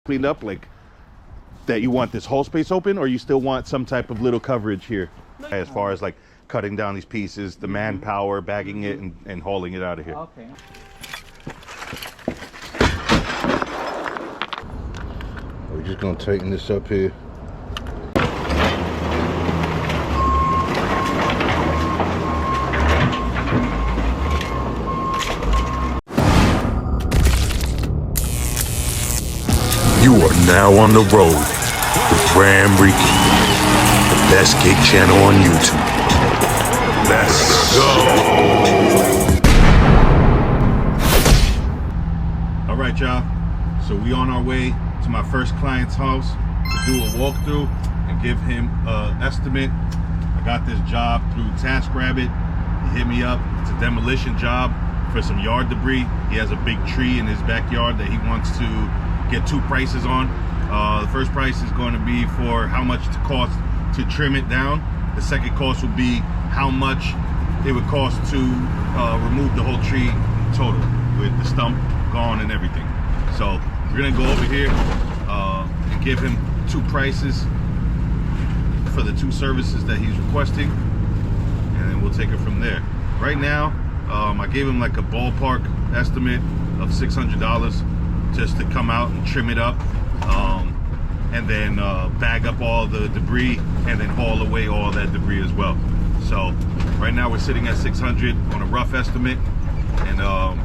cleaned up, like that you want this whole space open, or you still want some type of little coverage here as far as like cutting down these pieces, the manpower, bagging it and hauling it out of here. Okay. We're just gonna tighten this up here. You are now on the road with RAMRICAN, the best gig channel on YouTube. Let's go! All right, y'all. So we on our way to my first client's house to do a walkthrough and give him an estimate. I got this job through TaskRabbit. He hit me up. It's a demolition job for some yard debris. He has a big tree in his backyard that he wants to get two prices on. The first price is going to be for how much it costs to trim it down. The second cost would be how much it would cost to remove the whole tree total with the stump gone and everything. So we're gonna go over here and give him two prices for the two services that he's requesting, and then we'll take it from there. Right now, I gave him like a ballpark estimate of $600 just to come out and trim it up, and then bag up all the debris and then haul away all that debris as well. So right now we're sitting at 600 on a rough estimate, and I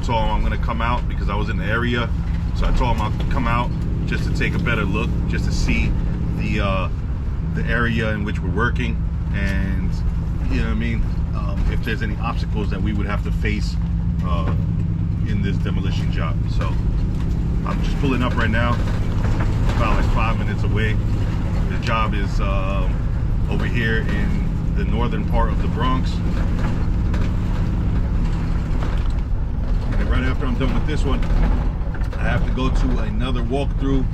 told him I'm gonna come out because I was in the area. So I told him I'll come out just to take a better look, just to see the area in which we're working, and you know what I mean, if there's any obstacles that we would have to face in this demolition job. So I'm just pulling up right now, about like 5 minutes away. The job is over here in the northern part of the Bronx. And then right after I'm done with this one, I have to go to another walkthrough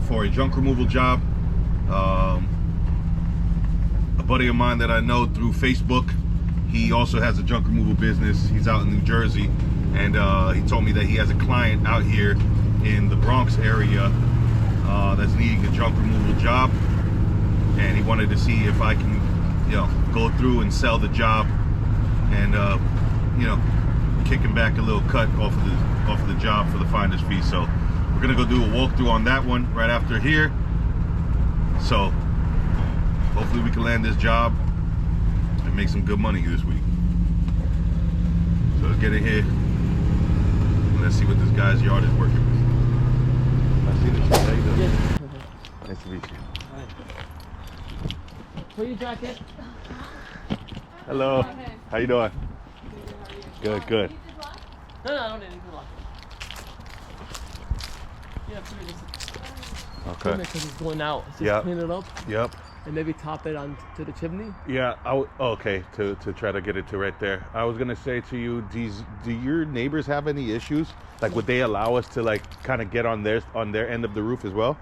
for a junk removal job. A buddy of mine that I know through Facebook, he also has a junk removal business. He's out in New Jersey, and he told me that he has a client out here in the Bronx area that's needing a junk removal job, and he wanted to see if I can, you know, go through and sell the job, and you know, kicking back a little cut off of the job for the finder's fee. So we're gonna go do a walkthrough on that one right after here. So hopefully we can land this job and make some good money this week. So let's get in here and let's see what this guy's yard is working with. I see this. How you doing? Yes. Nice to meet you. Put your jacket. Hello. How you doing? Good, good. No, I don't need anything locked. Yeah, pretty just. Okay. Because it's going out. Just Yep. clean it up. Yep. And maybe top it onto the chimney. Yeah. Okay. To try to get it to right there. I was gonna say to you, do your neighbors have any issues? Like, would they allow us to like kind of get on their end of the roof as well?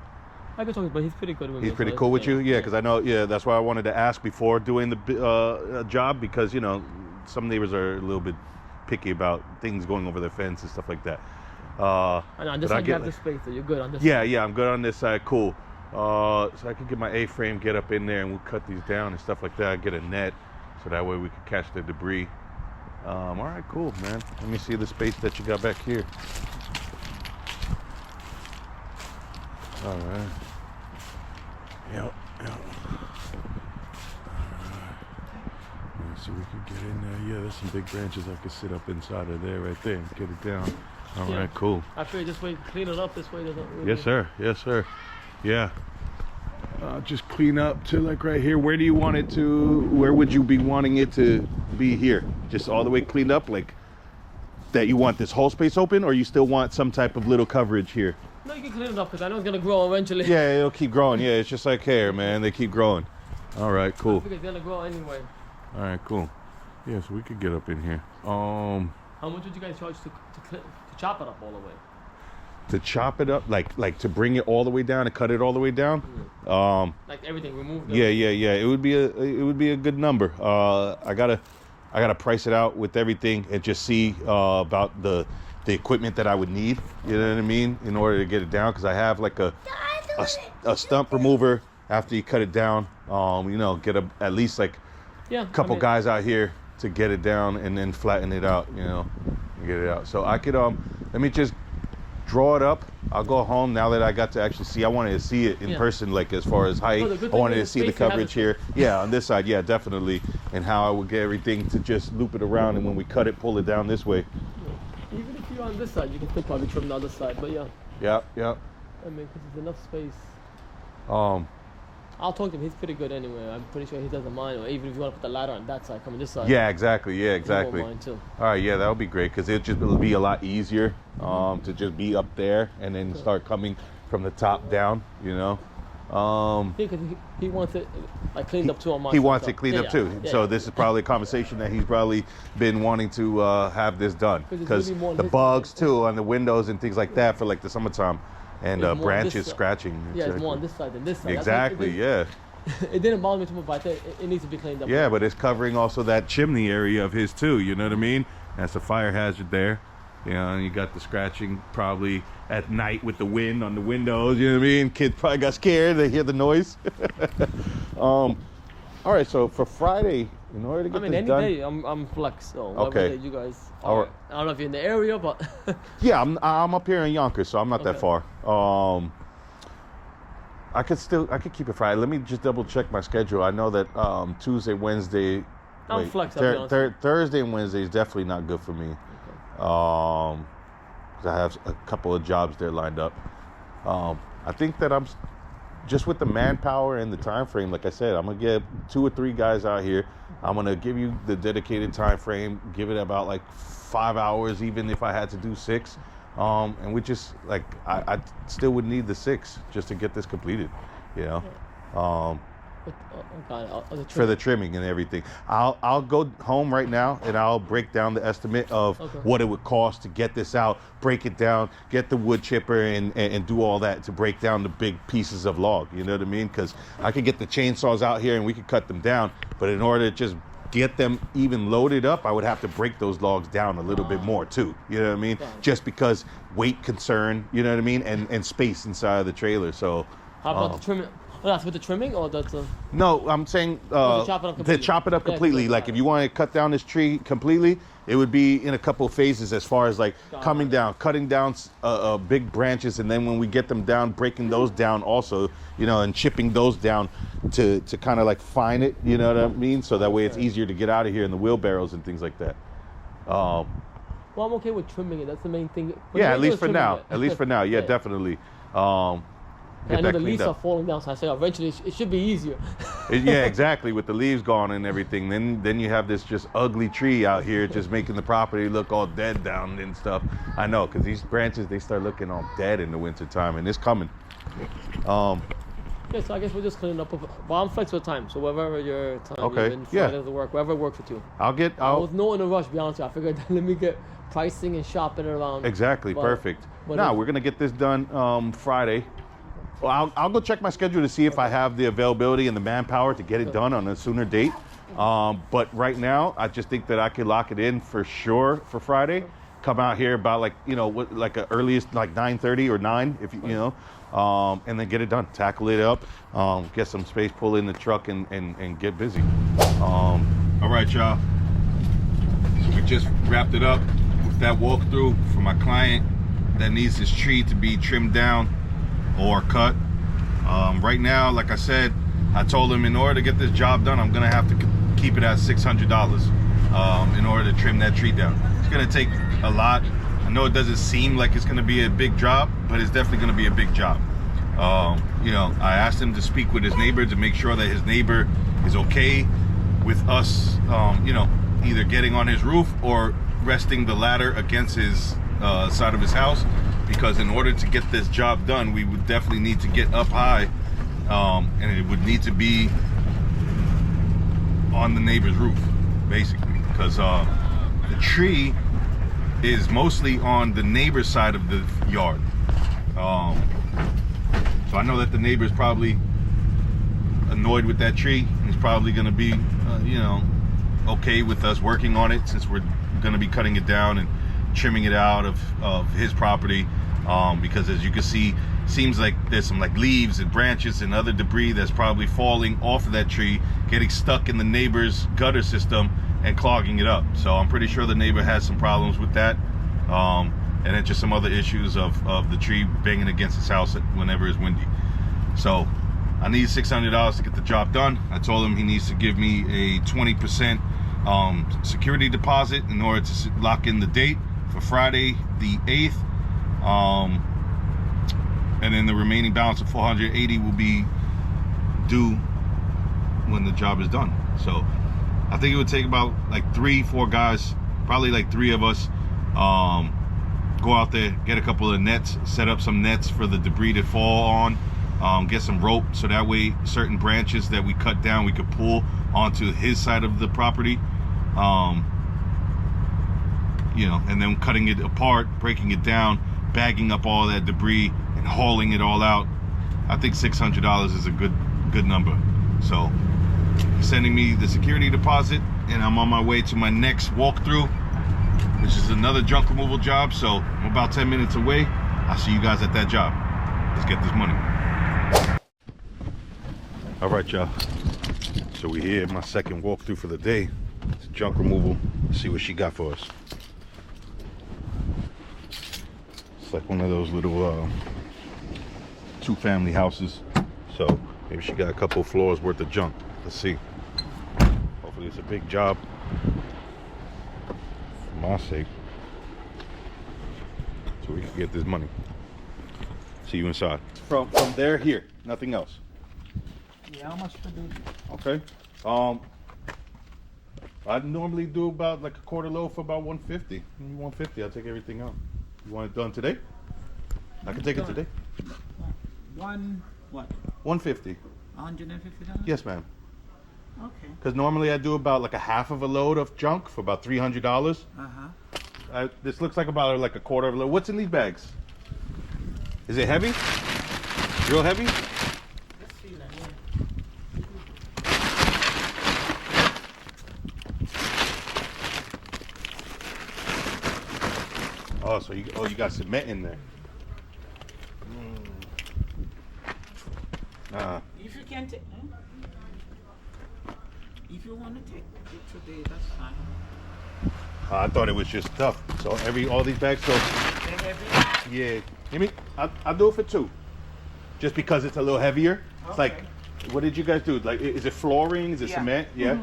I can talk, but he's pretty good with me. He's pretty so cool with you? Yeah, yeah. because I know. Yeah, that's why I wanted to ask before doing the job, because you know some neighbors are a little bit picky about things going over their fence and stuff like that. And on this but I side you get have the like- space, so you're good on this Yeah, side. yeah, I'm good on this side. Cool. So I can get my A-frame, get up in there, and we'll cut these down and stuff like that. Get a net, so that way we can catch the debris. All right, cool, man. Let me see the space that you got back here. All right. Yep. So we could get in there. Yeah, there's some big branches I could sit up inside of there, right there, and get it down. All Yeah. right, cool. I figured this way, clean it up this way. Doesn't really... Yes, sir. Yes, sir. Yeah. Just clean up to like right here. Where do you want it to? Where would you be wanting it to be here? Just all the way cleaned up, like that you want this whole space open, or you still want some type of little coverage here? No, you can clean it up because I know it's gonna grow eventually. Yeah, it'll keep growing. Yeah, it's just like hair, man. They keep growing. All right, I cool. figured it's gonna grow anyway. All right, cool. Yeah, so we could get up in here. How much would you guys charge to chop it up all the way? To chop it up, like to bring it all the way down and cut it all the way down. Like everything, remove. Yeah. It would be a good number. I gotta price it out with everything and just see about the the equipment that I would need, you know what I mean, in order to get it down, because I have like a stump remover after you cut it down. You know, get at least like a couple guys out here to get it down and then flatten it out, you know, and get it out. So I could let me just draw it up. I'll go home now that I got to actually see. I wanted to see it in person, like as far as height. I wanted to see the coverage here. Yeah, on this side, yeah, definitely. And how I would get everything to just loop it around, and when we cut it, pull it down this way. Even if you're on this side, you can still probably trim the other side, but yeah. Yeah. I mean, because there's enough space. I'll talk to him. He's pretty good anyway. I'm pretty sure he doesn't mind. Or even if you want to put the ladder on that side, coming this side. Yeah, exactly. Yeah, exactly. He won't mind too. All right, yeah, that would be great, because it'll be a lot easier to just be up there and then start coming from the top down, you know. Because he wants it like cleaned up too on my side. He wants it cleaned up too. So this is probably a conversation that he's probably been wanting to have this done, because the bugs too on the windows and things like that for like the summertime, and branches scratching. Yeah, it's more on this side than this side. Exactly. Yeah. It didn't bother me too much, but it needs to be cleaned up. Yeah, but it's covering also that chimney area of his too. You know what I mean? That's a fire hazard there. You know, and you got the scratching probably at night with the wind on the windows. You know what I mean? Kids probably got scared. They hear the noise. All right, so for Friday, in order to get this done, any day I'm flex. So whatever day you guys. All right. I don't know if you're in the area, but yeah, I'm up here in Yonkers, so I'm not that far. I could keep it Friday. Let me just double check my schedule. I know that Tuesday, Wednesday. I'm flex. Thursday and Wednesday is definitely not good for me. Because I have a couple of jobs there lined up. I think that I'm just with the manpower and the time frame. Like I said, I'm gonna get 2 or 3 guys out here. I'm gonna give you the dedicated time frame. Give it about like 5 hours, even if I had to do 6. And we just like I still would need the 6 just to get this completed, you know. For the trimming and everything. I'll go home right now and I'll break down the estimate of what it would cost to get this out, break it down, get the wood chipper and do all that to break down the big pieces of log, you know what I mean? Because I could get the chainsaws out here and we could cut them down, but in order to just get them even loaded up, I would have to break those logs down a little bit more too, you know what I mean? Just because weight concern, you know what I mean? And space inside of the trailer. So how about the trimming? Oh, that's with the trimming, or that's No, I'm saying to chop it up completely. Like if you want to cut down this tree completely, it would be in a couple of phases as far as like coming down, cutting down big branches, and then when we get them down, breaking those down also, you know, and chipping those down to kind of like fine it, you know what I mean? So that way it's easier to get out of here in the wheelbarrows and things like that. Well, I'm okay with trimming it. That's the main thing. Yeah, at least for now. At least for now. Yeah, definitely. I know the leaves are falling down, so I say eventually it should be easier. Yeah, exactly. With the leaves gone and everything, then you have this just ugly tree out here, just making the property look all dead down and stuff. I know, because these branches, they start looking all dead in the wintertime, and it's coming. Yeah, so I guess we're just cleaning up. But I'm flexible time, so whatever your time doesn't work, whatever works with you. I was no in a rush, to be honest with you. I figured let me get pricing and shopping around. Exactly, perfect. Now we're gonna get this done Friday. Well, I'll go check my schedule to see if I have the availability and the manpower to get it done on a sooner date. But right now, I just think that I could lock it in for sure for Friday. Come out here about like, you know, like a earliest like 9:30 or 9, if you know, and then get it done. Tackle it up, get some space, pull in the truck, and get busy. All right, y'all. So we just wrapped it up with that walkthrough for my client that needs his tree to be trimmed down or cut. Right now, like I said, I told him in order to get this job done, I'm gonna have to keep it at $600 in order to trim that tree down. It's gonna take a lot. I know it doesn't seem like it's gonna be a big job, but it's definitely gonna be a big job. You know, I asked him to speak with his neighbor to make sure that his neighbor is okay with us, you know, either getting on his roof or resting the ladder against his side of his house. Because in order to get this job done, we would definitely need to get up high, and it would need to be on the neighbor's roof, basically. Because the tree is mostly on the neighbor's side of the yard. So I know that the neighbor's probably annoyed with that tree. He's probably going to be, you know, okay with us working on it, since we're going to be cutting it down and trimming it out of his property, because as you can see, seems like there's some like leaves and branches and other debris that's probably falling off of that tree, getting stuck in the neighbor's gutter system and clogging it up. So I'm pretty sure the neighbor has some problems with that, and then just some other issues of the tree banging against his house whenever it's windy. So I need $600 to get the job done. I told him he needs to give me a 20% security deposit in order to lock in the date for Friday the 8th, and then the remaining balance of $480 will be due when the job is done. So I think it would take about like 3-4 guys, probably like 3 of us, go out there, get a couple of nets, set up some nets for the debris to fall on, get some rope so that way certain branches that we cut down we could pull onto his side of the property, you know, and then cutting it apart, breaking it down, bagging up all that debris and hauling it all out. I think $600 is a good number. So he's sending me the security deposit, and I'm on my way to my next walkthrough, which is another junk removal job. So I'm about 10 minutes away. I'll see you guys at that job. Let's get this money. All right, y'all. So we're here, my second walkthrough for the day. It's junk removal. Let's see what she got for us. It's like one of those little 2-family houses. So maybe she got a couple floors worth of junk. Let's see. Hopefully it's a big job. For my sake. So we can get this money. See you inside. From there, here. Nothing else. Yeah, how much to do? Okay. I normally do about like a quarter load for about 150. 150, I'll take everything out. You want it done today? I can take it today. One what? 150. $150? Yes, ma'am. Okay. Because normally I do about like a half of a load of junk for about $300. Uh-huh. This looks like about like a quarter of a load. What's in these bags? Is it heavy? Real heavy? Let's see that, yeah. Oh, so you got cement in there. If you can take, if you want to take it today, that's fine. I thought it was just stuff. So all these bags. So They're heavy? yeah, give me. I'll do it for 2, just because it's a little heavier. Okay. It's like, what did you guys do? Like, is it flooring? Is it cement? Yeah.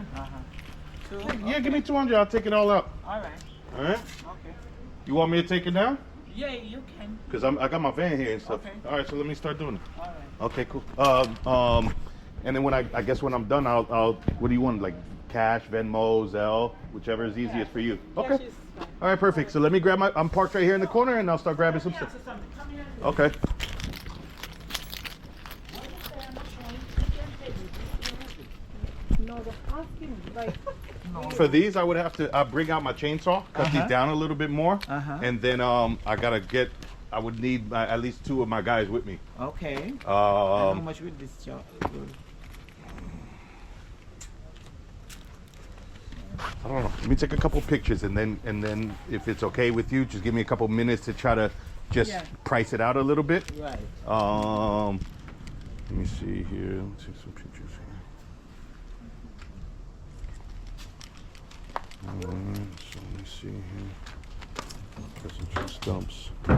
Two? Yeah, give me 200. I'll take it all out. All right. All right. Okay. You want me to take it down? Yeah, you can. Cause I got my van here and stuff. Okay. All right, so let me start doing it. All right. Okay, cool. And then when I guess when I'm done, I'll what do you want? Like cash, Venmo, Zelle, whichever is easiest for you. Okay. Yeah, she's fine. All right, perfect. So let me grab I'm parked right here in the corner, and I'll start grabbing some stuff. Come here. Okay. No, the asking, like, For these, I would have to bring out my chainsaw, cut these down a little bit more, and then I would need at least 2 of my guys with me. okay. And how much will this job? I don't know. Let me take a couple pictures, and then if it's okay with you, just give me a couple minutes to try to just price it out a little bit. Right. Let me see here. Let's take some pictures here. So let me see here. Present stumps. A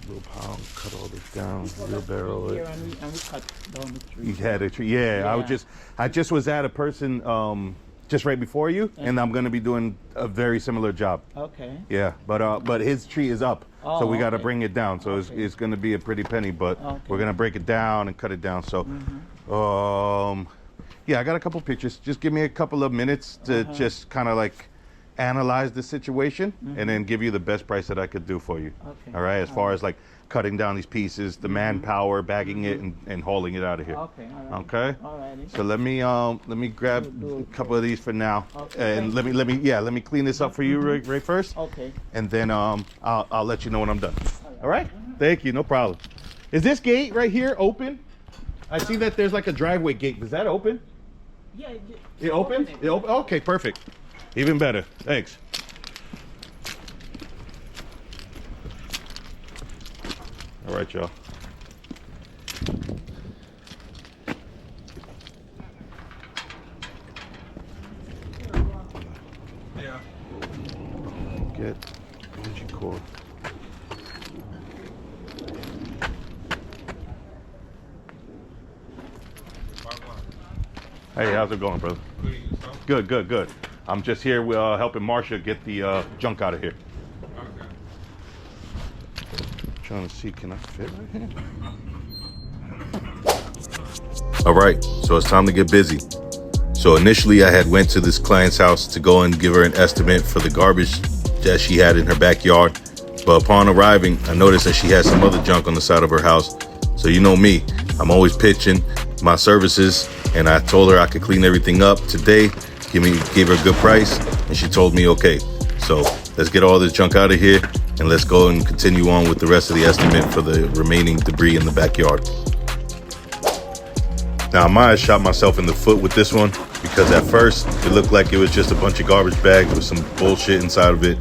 little pile. Cut all this down. Wheelbarrow it. And we cut down the tree. You had a tree. Yeah, I just was at a person just right before you, and I'm gonna be doing a very similar job. Okay. Yeah, but his tree is up, so we got to okay. bring it down. So it's gonna be a pretty penny, but we're gonna break it down and cut it down. So, yeah, I got a couple pictures. Just give me a couple of minutes to just kind of like analyze the situation, and then give you the best price that I could do for you. Okay. All right, as far as like cutting down these pieces, the manpower, bagging it, and hauling it out of here. Okay. All right. Okay. Alrighty. So let me grab a couple of these for now, Okay, and let me clean this up for you right first, Okay. and then I'll let you know when I'm done. All right. Thank you. No problem. Is this gate right here open? I see that there's like a driveway gate. Is that open? Yeah, It opened? It opened? Okay, perfect. Even better. Thanks. All right, y'all. Yeah. Get bungee cord. Hey, how's it going, brother? Good, good, good. I'm just here helping Marsha get the junk out of here. Okay. Trying to see, can I fit right here? All right, so it's time to get busy. So initially I had went to this client's house to go and give her an estimate for the garbage that she had in her backyard. But upon arriving, I noticed that she had some other junk on the side of her house. So you know me, I'm always pitching my services, and I told her I could clean everything up today, gave her a good price, and she told me okay. So let's get all this junk out of here and let's go and continue on with the rest of the estimate for the remaining debris in the backyard. Now I might have shot myself in the foot with this one because at first it looked like it was just a bunch of garbage bags with some bullshit inside of it.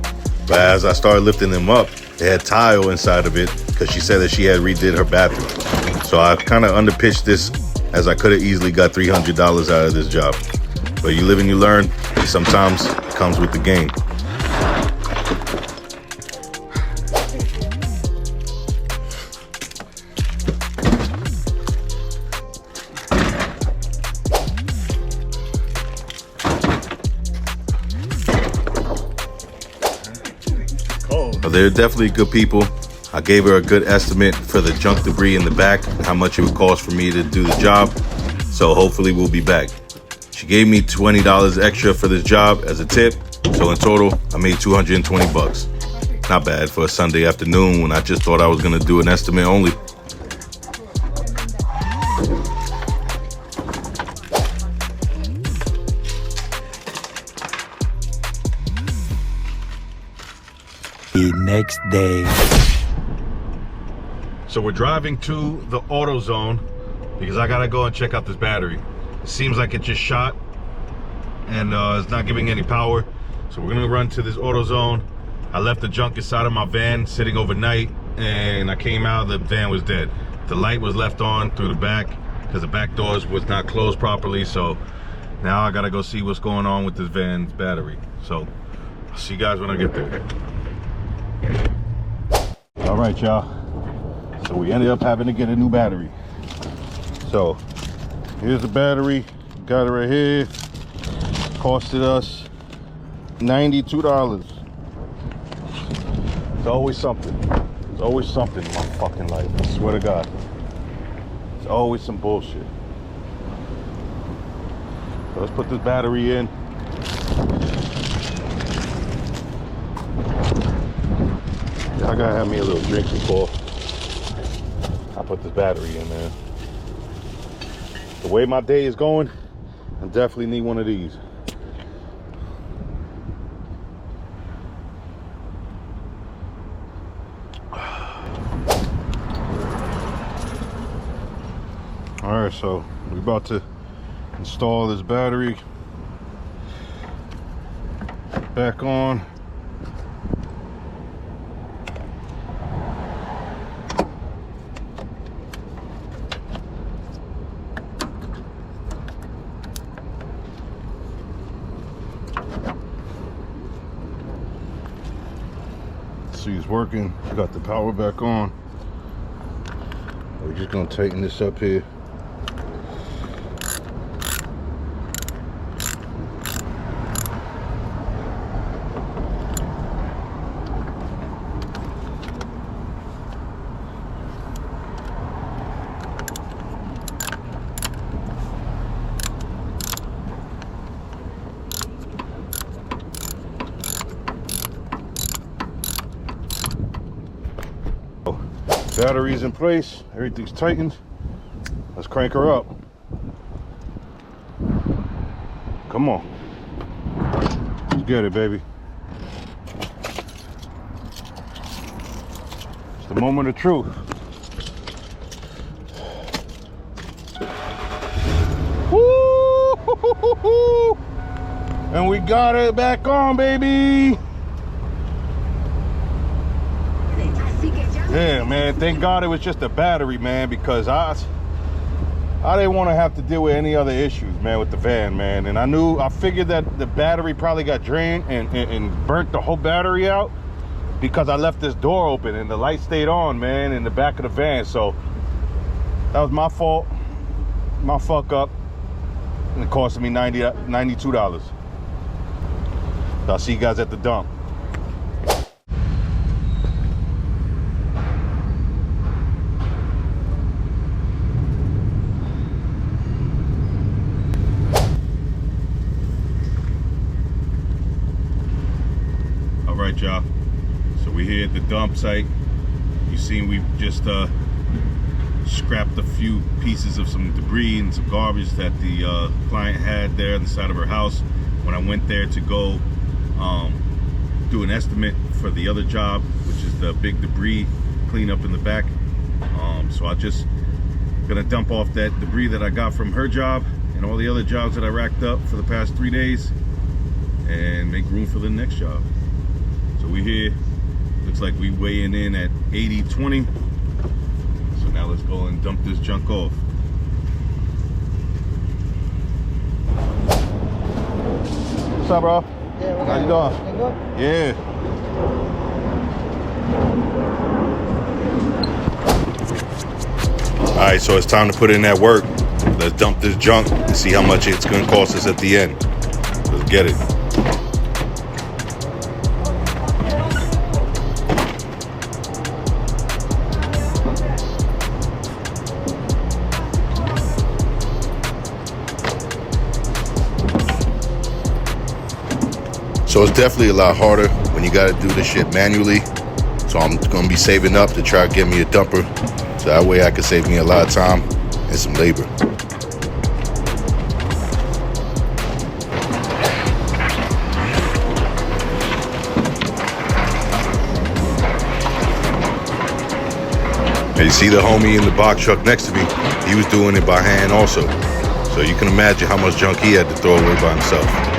But as I started lifting them up, it had tile inside of it because she said that she had redid her bathroom. So I kind of underpitched this, as I could have easily got $300 out of this job. But you live and you learn, and sometimes it comes with the game. They're definitely good people. I gave her a good estimate for the junk debris in the back and how much it would cost for me to do the job. So hopefully we'll be back. She gave me $20 extra for this job as a tip. So in total, I made 220 bucks. Not bad for a Sunday afternoon when I just thought I was gonna do an estimate only. The next day. So we're driving to the Autozone because I gotta go and check out this battery. It seems like it just shot and it's not giving any power. So we're gonna run to this Autozone. I left the junk inside of my van sitting overnight, and I came out, the van was dead. The light was left on through the back because the back doors was not closed properly. So now I gotta go see what's going on with this van's battery. So I'll see you guys when I get there. All right, y'all. So we ended up having to get a new battery. So here's the battery. Got it right here. Costed us $92. It's always something. There's always something in my fucking life. I swear to God. It's always some bullshit. So let's put this battery in. I gotta have me a little drink before I put this battery in, man. The way my day is going, I definitely need one of these. All right, so we're about to install this battery back on. See, it's working. Got the power back on. We're just gonna tighten this up here. Battery's in place, everything's tightened. Let's crank her up. Come on. Let's get it, baby. It's the moment of truth. Woo! And we got it back on, baby. Yeah, man, thank God it was just a battery, man, because I didn't want to have to deal with any other issues, man, with the van, man. And I figured that the battery probably got drained and burnt the whole battery out because I left this door open and the light stayed on, man, in the back of the van. So that was my fault, my fuck up, and it cost me $92. I'll see you guys at the dump. All right, y'all. So we're here at the dump site. You seen we've just scrapped a few pieces of some debris and some garbage that the client had there on the side of her house. When I went there to go do an estimate for the other job, which is the big debris cleanup in the back. So I just gonna dump off that debris that I got from her job and all the other jobs that I racked up for the past 3 days and make room for the next job. So we here, looks like we weighing in at 80-20. So now let's go and dump this junk off. What's up, bro? Yeah, how you doing? You good? Yeah. All right, so it's time to put in that work. Let's dump this junk and see how much it's gonna cost us at the end. Let's get it. So it's definitely a lot harder when you gotta do this shit manually. So I'm gonna be saving up to try to get me a dumper. So that way I can save me a lot of time and some labor. And you see the homie in the box truck next to me, he was doing it by hand also. So you can imagine how much junk he had to throw away by himself.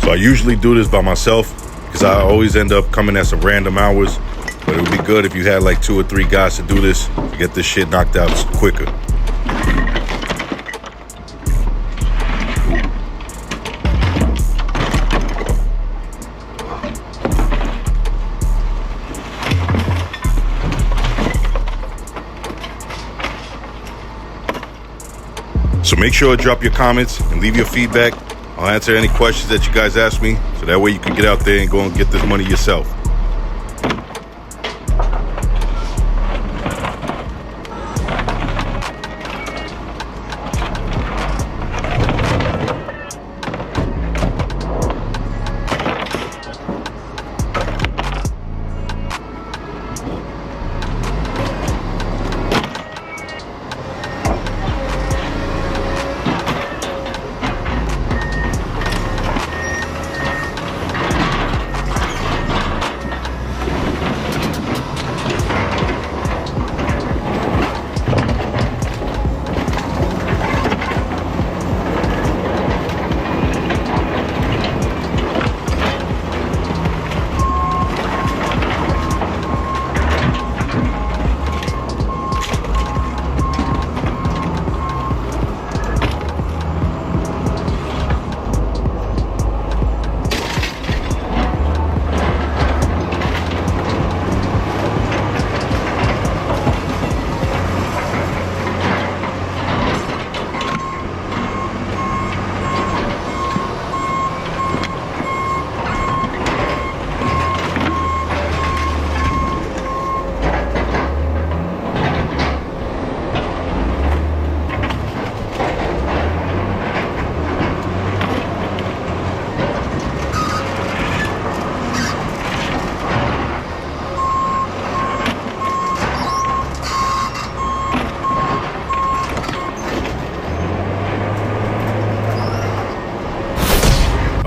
So I usually do this by myself because I always end up coming at some random hours, but it would be good if you had like 2 or 3 guys to do this to get this shit knocked out quicker. So make sure to drop your comments and leave your feedback. I'll answer any questions that you guys ask me, so that way you can get out there and go and get this money yourself.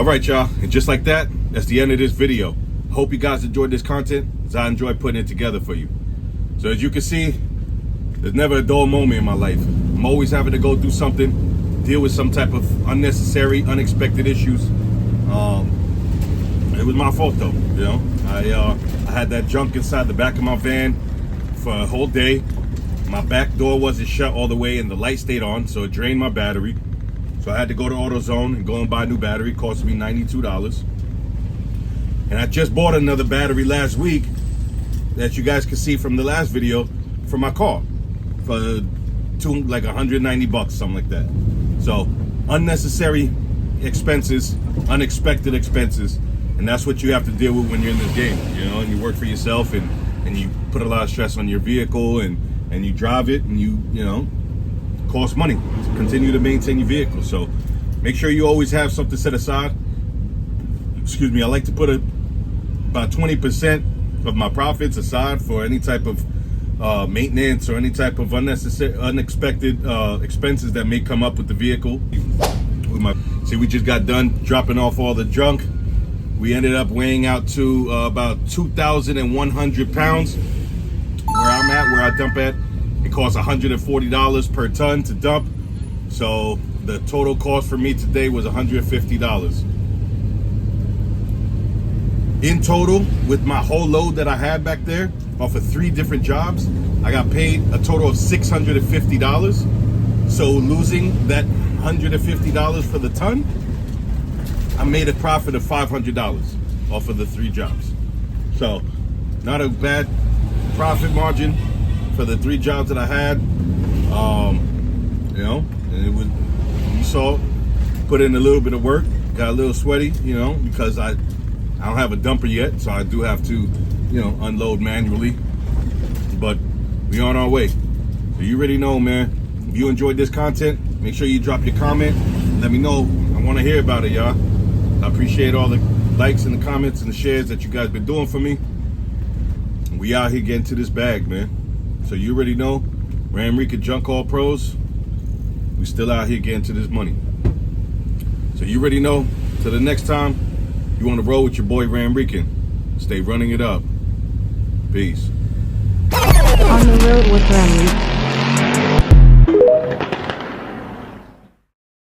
right, y'all, and just like that, that's the end of this video. Hope you guys enjoyed this content, as I enjoy putting it together for you. So as you can see, there's never a dull moment in my life. I'm always having to go through something, deal with some type of unnecessary, unexpected issues. It was my fault though, you know. I had that junk inside the back of my van for a whole day. My back door wasn't shut all the way and the light stayed on, so it drained my battery. So I had to go to AutoZone and go and buy a new battery. It cost me $92. And I just bought another battery last week that you guys can see from the last video for my car for like 190 bucks, something like that. So unnecessary expenses, unexpected expenses, and that's what you have to deal with when you're in this game, you know, and you work for yourself and you put a lot of stress on your vehicle and you drive it and you know, cost money to continue to maintain your vehicle. So make sure you always have something set aside. Excuse me, I like to put about 20% of my profits aside for any type of maintenance or any type of unexpected expenses that may come up with the vehicle. See, we just got done dropping off all the junk. We ended up weighing out to about 2,100 pounds. Where I'm at, where I dump at, it costs $140 per ton to dump. So the total cost for me today was $150. In total, with my whole load that I had back there, off of 3 different jobs, I got paid a total of $650. So losing that $150 for the ton, I made a profit of $500 off of the 3 jobs. So not a bad profit margin for the 3 jobs that I had. You know, and it was, you saw, put in a little bit of work, got a little sweaty, you know, because I don't have a dumper yet, so I do have to, you know, unload manually. But we on our way. So you already know, man. If you enjoyed this content, make sure you drop your comment. Let me know. I want to hear about it, y'all. I appreciate all the likes and the comments and the shares that you guys been doing for me. We out here getting to this bag, man. So you already know, RAMRICAN Junk Haul Pros, we still out here getting to this money. So you already know, till the next time, you want to roll with your boy RAMRICAN. Stay running it up. Peace. On the road with RAMRICAN.